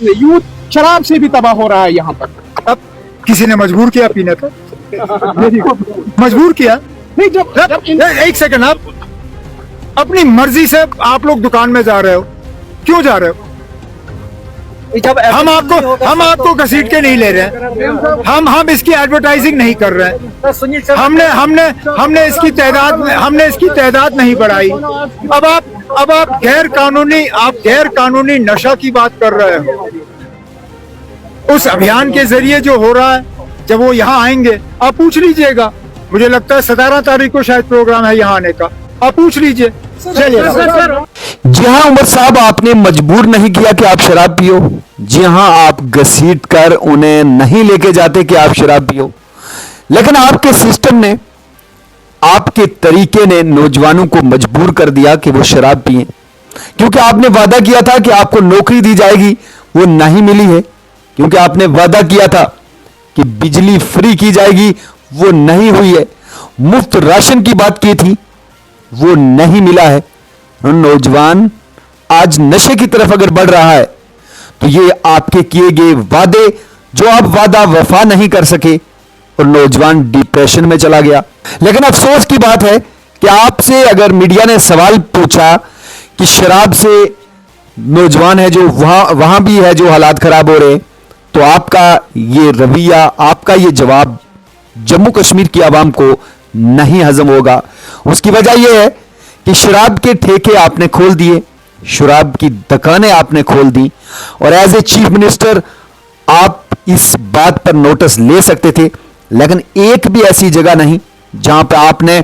Youth शराब से भी तबाह हो रहा है यहाँ पर। अब किसी ने मजबूर किया पीने को? मजबूर किया नहीं, जब एक सेकंड, आप अपनी मर्जी से आप लोग दुकान में जा रहे हो, क्यों जा रहे हो? हम आपको घसीट के नहीं ले रहे हैं, हम इसकी एडवर्टाइजिंग नहीं कर रहे हैं, हमने इसकी तादाद नहीं बढ़ाई। अब आप गैर कानूनी नशा की बात कर रहे हो। उस अभियान के जरिए जो हो रहा है, जब वो यहाँ आएंगे आप पूछ लीजिएगा। मुझे लगता है 17 तारीख को शायद प्रोग्राम है यहाँ आने का, आप पूछ लीजिए। जी हाँ उमर साहब, आपने मजबूर नहीं किया कि आप शराब पियो। जी हाँ, आप घसीट कर उन्हें नहीं लेके जाते कि आप शराब पियो, लेकिन आपके सिस्टम ने, आपके तरीके ने नौजवानों को मजबूर कर दिया कि वो शराब पिए, क्योंकि आपने वादा किया था कि आपको नौकरी दी जाएगी, वो नहीं मिली है। क्योंकि आपने वादा किया था कि बिजली फ्री की जाएगी, वो नहीं हुई है। मुफ्त राशन की बात की थी, वो नहीं मिला है। नौजवान आज नशे की तरफ अगर बढ़ रहा है तो ये आपके किए गए वादे, जो आप वादा वफा नहीं कर सके, और नौजवान डिप्रेशन में चला गया। लेकिन अफसोस की बात है कि आपसे अगर मीडिया ने सवाल पूछा कि शराब से नौजवान है जो वहां भी है जो हालात खराब हो रहे, तो आपका ये रवैया, आपका ये जवाब जम्मू कश्मीर की आवाम को नहीं हजम होगा। उसकी वजह यह है कि शराब के ठेके आपने खोल दिए, शराब की दुकानें आपने खोल दी, और एज ए चीफ मिनिस्टर आप इस बात पर नोटिस ले सकते थे, लेकिन एक भी ऐसी जगह नहीं जहां पर आपने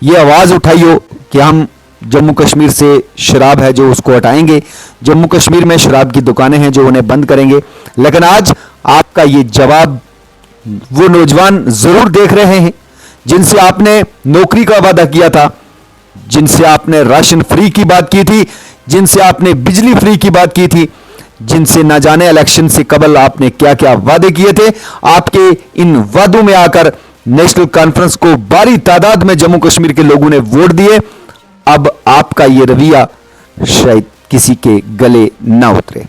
ये आवाज उठाई हो कि हम जम्मू कश्मीर से शराब है जो उसको हटाएंगे, जम्मू कश्मीर में शराब की दुकानें हैं जो उन्हें बंद करेंगे। लेकिन आज आपका ये जवाब वो नौजवान जरूर देख रहे हैं जिनसे आपने नौकरी का वादा किया था, जिनसे आपने राशन फ्री की बात की थी, जिनसे आपने बिजली फ्री की बात की थी, जिनसे ना जाने इलेक्शन से कबल आपने क्या क्या वादे किए थे। आपके इन वादों में आकर नेशनल कॉन्फ्रेंस को भारी तादाद में जम्मू कश्मीर के लोगों ने वोट दिए। अब आपका यह रवैया शायद किसी के गले ना उतरे।